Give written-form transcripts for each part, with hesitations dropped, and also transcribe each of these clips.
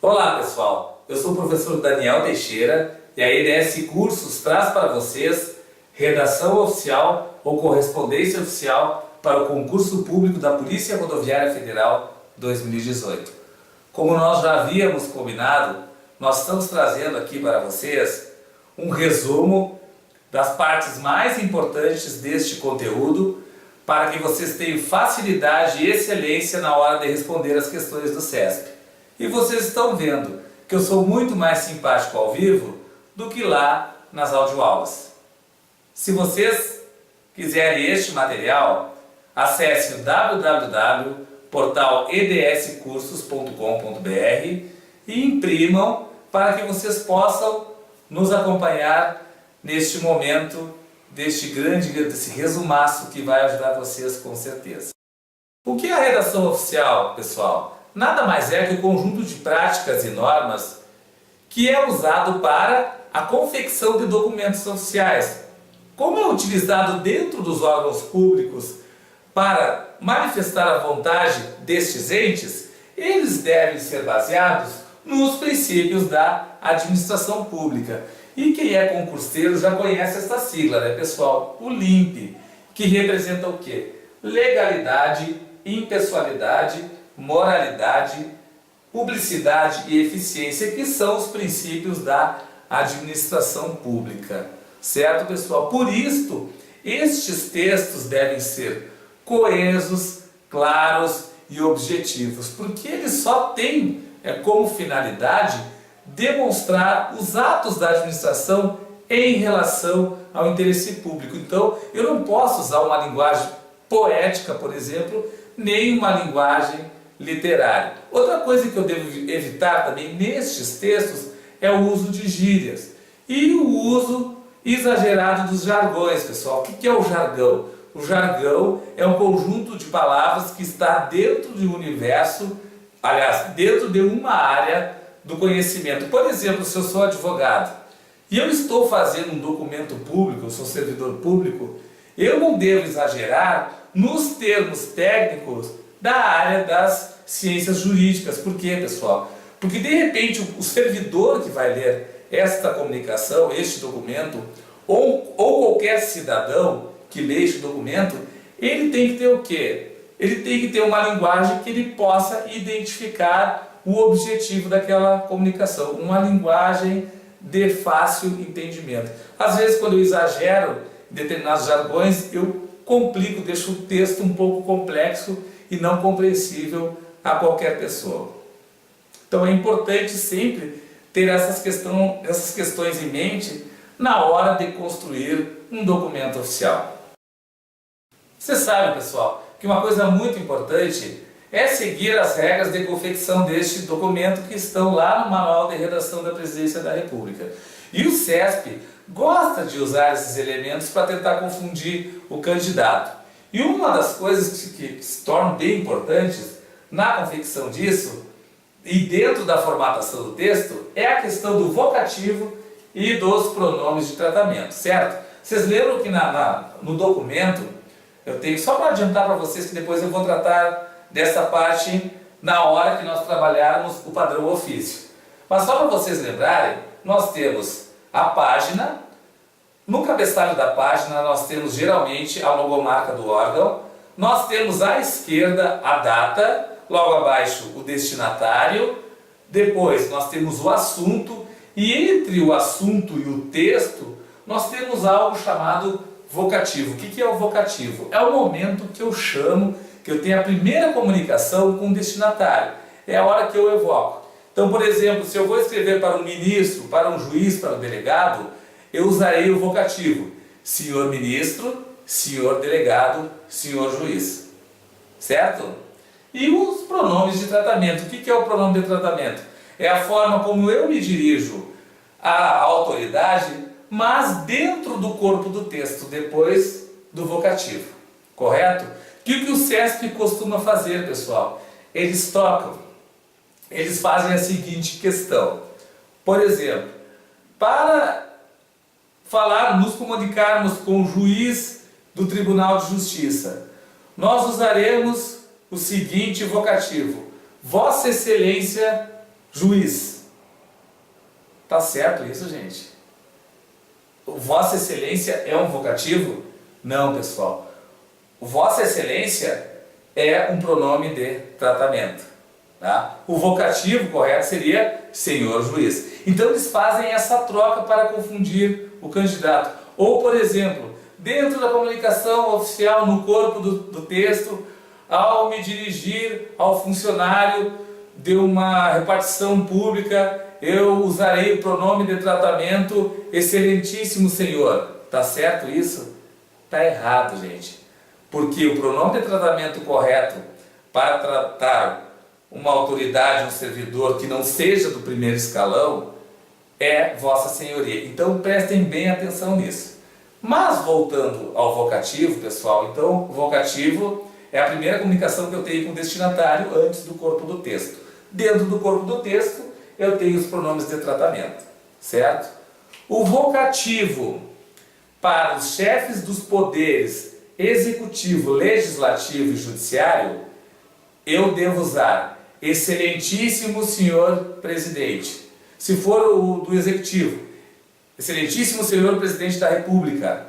Olá pessoal, eu sou o professor Daniel Teixeira e a EDS Cursos traz para vocês redação oficial ou correspondência oficial para o concurso público da Polícia Rodoviária Federal 2018. Como nós já havíamos combinado, nós estamos trazendo aqui para vocês um resumo das partes mais importantes deste conteúdo para que vocês tenham facilidade e excelência na hora de responder as questões do CESP. E vocês estão vendo que eu sou muito mais simpático ao vivo do que lá nas audioaulas. Se vocês quiserem este material, acesse o www.portaledscursos.com.br e imprimam para que vocês possam nos acompanhar neste momento, desse resumaço que vai ajudar vocês com certeza. O que é a redação oficial, pessoal? Nada mais é que o conjunto de práticas e normas que é usado para a confecção de documentos oficiais. Como é utilizado dentro dos órgãos públicos para manifestar a vontade destes entes, eles devem ser baseados nos princípios da administração pública. E quem é concurseiro já conhece essa sigla, né, pessoal? O LIMP, que representa o quê? Legalidade, impessoalidade, moralidade, publicidade e eficiência, que são os princípios da administração pública. Certo, pessoal? Por isto, estes textos devem ser coesos, claros e objetivos, porque eles só têm como finalidade demonstrar os atos da administração em relação ao interesse público. Então, eu não posso usar uma linguagem poética, por exemplo, nem uma linguagem literária. Outra coisa que eu devo evitar também nestes textos é o uso de gírias e o uso exagerado dos jargões, pessoal. O que é o jargão? O jargão é um conjunto de palavras que está dentro de um universo, aliás, dentro de uma área do conhecimento. Por exemplo, se eu sou advogado e eu estou fazendo um documento público, eu sou servidor público, eu não devo exagerar nos termos técnicos da área das ciências jurídicas. Por quê, pessoal? Porque de repente o servidor que vai ler esta comunicação, este documento, ou qualquer cidadão que lê este documento, ele tem que ter o quê? Ele tem que ter uma linguagem que ele possa identificar o objetivo daquela comunicação, uma linguagem de fácil entendimento. Às vezes, quando eu exagero em determinados jargões, eu complico, deixo o texto um pouco complexo e não compreensível a qualquer pessoa. Então é importante sempre ter essas questões em mente na hora de construir um documento oficial. Você sabe, pessoal, que uma coisa muito importante é seguir as regras de confecção deste documento que estão lá no Manual de Redação da Presidência da República. E o CESP gosta de usar esses elementos para tentar confundir o candidato. E uma das coisas que se tornam bem importantes na confecção disso e dentro da formatação do texto é a questão do vocativo e dos pronomes de tratamento, certo? Vocês lembram que no documento, eu tenho só para adiantar para vocês que depois eu vou tratar dessa parte na hora que nós trabalharmos o padrão ofício. Mas só para vocês lembrarem, nós temos a página, no cabeçalho da página nós temos geralmente a logomarca do órgão, nós temos à esquerda a data, logo abaixo o destinatário, depois nós temos o assunto e entre o assunto e o texto nós temos algo chamado vocativo. O que é o vocativo? É o momento que eu chamo, que eu tenho a primeira comunicação com o destinatário. É a hora que eu evoco. Então, por exemplo, se eu vou escrever para um ministro, para um juiz, para um delegado, eu usarei o vocativo. Senhor ministro, senhor delegado, senhor juiz. Certo? E os pronomes de tratamento. O que é o pronome de tratamento? É a forma como eu me dirijo à autoridade, mas dentro do corpo do texto, depois do vocativo. Correto? E o que o CESP costuma fazer, pessoal? Eles fazem a seguinte questão. Por exemplo, para nos comunicarmos com o juiz do Tribunal de Justiça, nós usaremos o seguinte vocativo: Vossa Excelência Juiz. Tá certo isso, gente? Vossa Excelência é um vocativo? Não, pessoal. Vossa Excelência é um pronome de tratamento. Tá? O vocativo correto seria senhor juiz. Então eles fazem essa troca para confundir o candidato. Ou, por exemplo, dentro da comunicação oficial, no corpo do texto, ao me dirigir ao funcionário de uma repartição pública, eu usarei o pronome de tratamento excelentíssimo senhor. Tá certo isso? Tá errado, gente. Porque o pronome de tratamento correto para tratar uma autoridade, um servidor que não seja do primeiro escalão é Vossa Senhoria. Então prestem bem atenção nisso. Mas voltando ao vocativo, pessoal, então o vocativo é a primeira comunicação que eu tenho com o destinatário antes do corpo do texto. Dentro do corpo do texto eu tenho os pronomes de tratamento, certo? O vocativo para os chefes dos poderes executivo, legislativo e judiciário, eu devo usar excelentíssimo senhor presidente. Se for o do executivo, excelentíssimo senhor presidente da república.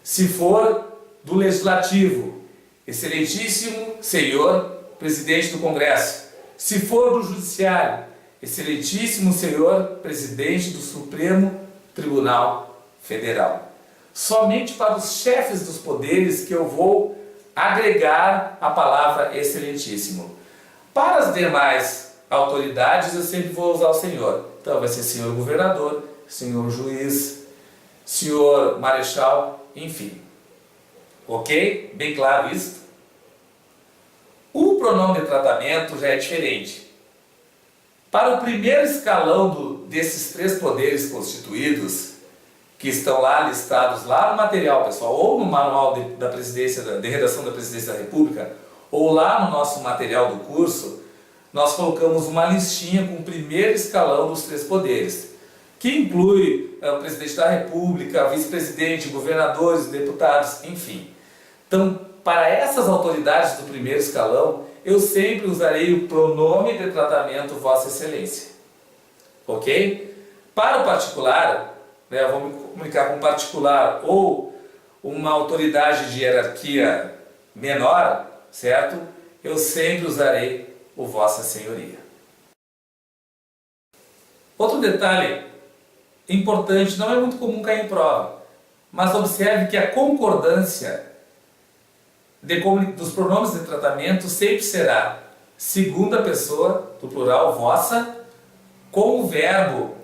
Se for do legislativo, excelentíssimo senhor presidente do congresso. Se for do judiciário, excelentíssimo senhor presidente do Supremo Tribunal Federal. Somente para os chefes dos poderes que eu vou agregar a palavra excelentíssimo. Para as demais autoridades eu sempre vou usar o senhor. Então vai ser senhor governador, senhor juiz, senhor marechal, enfim. Ok? Bem claro isso? O pronome de tratamento já é diferente. Para o primeiro escalão desses três poderes constituídos, que estão lá listados lá no material, pessoal, ou no manual da presidência, de redação da Presidência da República, ou lá no nosso material do curso, nós colocamos uma listinha com o primeiro escalão dos três poderes, que inclui o presidente da República, vice-presidente, governadores, deputados, enfim. Então, para essas autoridades do primeiro escalão, eu sempre usarei o pronome de tratamento Vossa Excelência. Ok? Para o particular, eu vou me comunicar com um particular ou uma autoridade de hierarquia menor, certo? Eu sempre usarei o Vossa Senhoria. Outro detalhe importante, não é muito comum cair em prova, mas observe que a concordância dos pronomes de tratamento sempre será segunda pessoa, do plural, vossa, com o verbo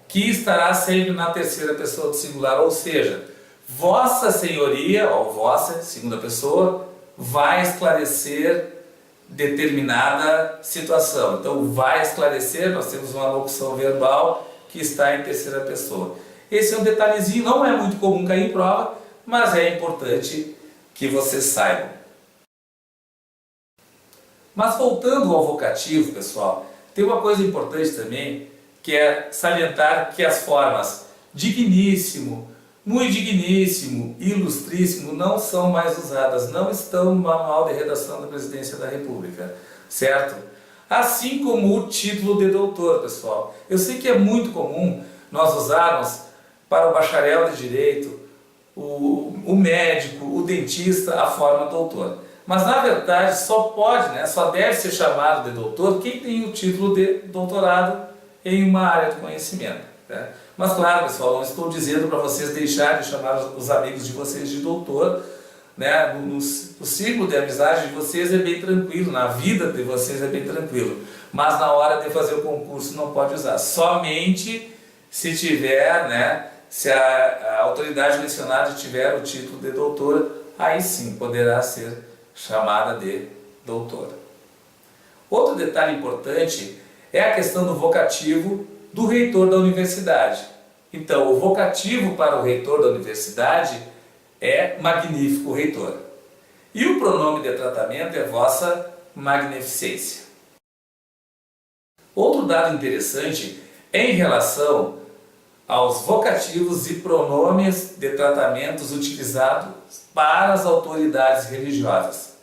que estará sempre na terceira pessoa do singular, ou seja, Vossa Senhoria, ou vossa, segunda pessoa, vai esclarecer determinada situação. Então, vai esclarecer, nós temos uma locução verbal que está em terceira pessoa. Esse é um detalhezinho, não é muito comum cair em prova, mas é importante que vocês saibam. Mas voltando ao vocativo, pessoal, tem uma coisa importante também, que é salientar que as formas digníssimo, muito digníssimo, ilustríssimo não são mais usadas, não estão no manual de redação da Presidência da República, certo? Assim como o título de doutor, pessoal. Eu sei que é muito comum nós usarmos para o bacharel de direito, o médico, o dentista, a forma doutor. Mas na verdade só pode, só deve ser chamado de doutor quem tem o título de doutorado em uma área de conhecimento. Né? Mas claro, pessoal, não estou dizendo para vocês deixarem de chamar os amigos de vocês de doutor, né? No círculo de amizade de vocês é bem tranquilo, na vida de vocês é bem tranquilo, mas na hora de fazer o concurso não pode usar, somente se tiver, se a autoridade mencionada tiver o título de doutora, aí sim poderá ser chamada de doutora. Outro detalhe importante é a questão do vocativo do reitor da universidade. Então, o vocativo para o reitor da universidade é magnífico reitor. E o pronome de tratamento é Vossa Magnificência. Outro dado interessante é em relação aos vocativos e pronomes de tratamentos utilizados para as autoridades religiosas,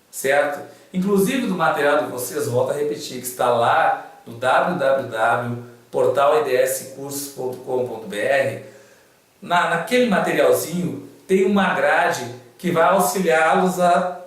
certo? Inclusive no material de vocês, volto a repetir, que está lá no www.portaledscursos.com.br, naquele materialzinho tem uma grade que vai auxiliá-los a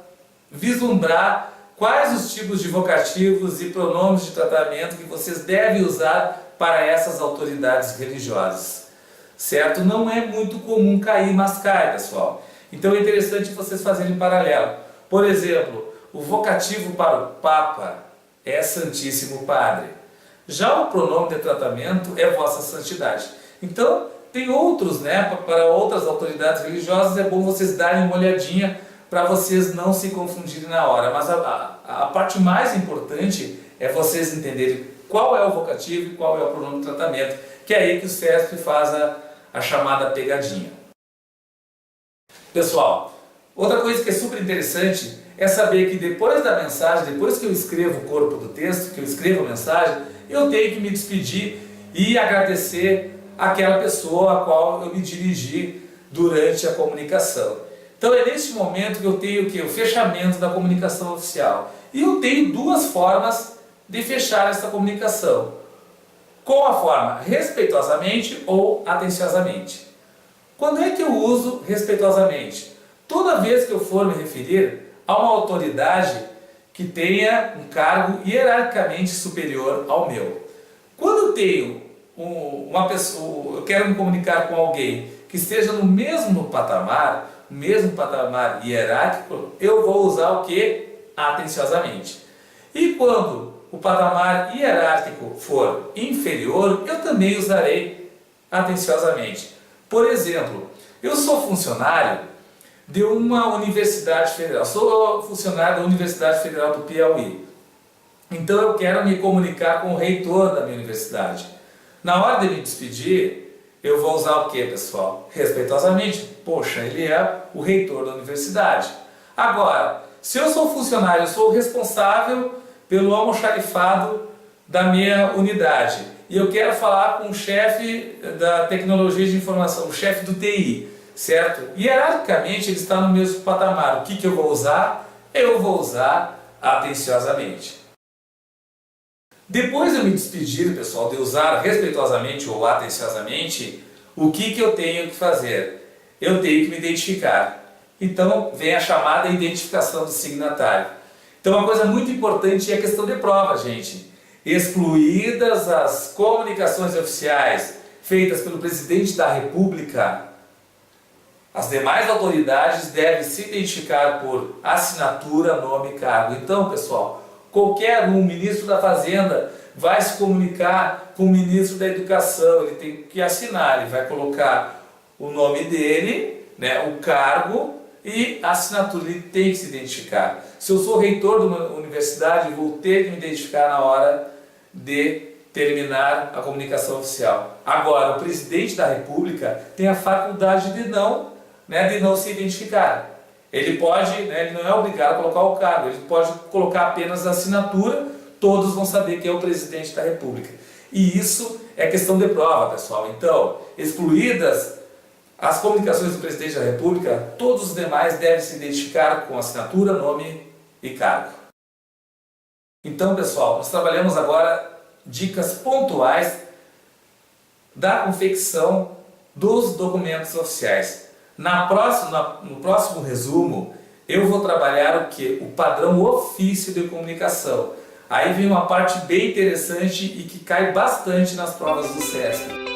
vislumbrar quais os tipos de vocativos e pronomes de tratamento que vocês devem usar para essas autoridades religiosas. Certo? Não é muito comum cair, mas cai, pessoal. Então é interessante vocês fazerem em paralelo. Por exemplo, o vocativo para o Papa é Santíssimo Padre. Já o pronome de tratamento é Vossa Santidade. Então, tem outros, né? Para outras autoridades religiosas é bom vocês darem uma olhadinha para vocês não se confundirem na hora. Mas a parte mais importante é vocês entenderem qual é o vocativo e qual é o pronome de tratamento, que é aí que o CESP faz a chamada pegadinha. Pessoal, outra coisa que é super interessante é saber que depois da mensagem, depois que eu escrevo o corpo do texto, que eu escrevo a mensagem, eu tenho que me despedir e agradecer aquela pessoa a qual eu me dirigi durante a comunicação. Então é neste momento que eu tenho o fechamento da comunicação oficial. E eu tenho duas formas de fechar essa comunicação. Com a forma respeitosamente ou atenciosamente. Quando é que eu uso respeitosamente? Toda vez que eu for me referir a uma autoridade que tenha um cargo hierarquicamente superior ao meu. Quando eu tenho uma pessoa, eu quero me comunicar com alguém que esteja no mesmo patamar hierárquico, eu vou usar o que? Atenciosamente. E quando o patamar hierárquico for inferior, eu também usarei atenciosamente. Por exemplo, eu sou funcionário de uma universidade federal, sou funcionário da Universidade Federal do Piauí. Então eu quero me comunicar com o reitor da minha universidade. Na hora de me despedir, eu vou usar o que, pessoal? Respeitosamente. Poxa, ele é o reitor da universidade. Agora, se eu sou funcionário, eu sou o responsável pelo almoxarifado da minha unidade e eu quero falar com o chefe da tecnologia de informação, o chefe do TI, certo? Hierarquicamente ele está no mesmo patamar. O que eu vou usar? Eu vou usar atenciosamente. Depois de eu me despedir, pessoal, de usar respeitosamente ou atenciosamente, o que eu tenho que fazer? Eu tenho que me identificar. Então vem a chamada identificação do signatário. Então uma coisa muito importante é a questão de prova, gente. Excluídas as comunicações oficiais feitas pelo presidente da República, as demais autoridades devem se identificar por assinatura, nome e cargo. Então, pessoal, qualquer ministro da Fazenda vai se comunicar com o ministro da Educação, ele tem que assinar, ele vai colocar o nome dele, né, o cargo e a assinatura, ele tem que se identificar. Se eu sou reitor de uma universidade, eu vou ter que me identificar na hora de terminar a comunicação oficial. Agora, o presidente da República tem a faculdade de não se identificar. Ele pode, ele não é obrigado a colocar o cargo, ele pode colocar apenas a assinatura, todos vão saber que é o presidente da República. E isso é questão de prova, pessoal. Então, excluídas as comunicações do presidente da República, todos os demais devem se identificar com assinatura, nome e cargo. Então, pessoal, nós trabalhamos agora dicas pontuais da confecção dos documentos oficiais. No próximo resumo, eu vou trabalhar o que? O padrão ofício de comunicação. Aí vem uma parte bem interessante e que cai bastante nas provas do CESP.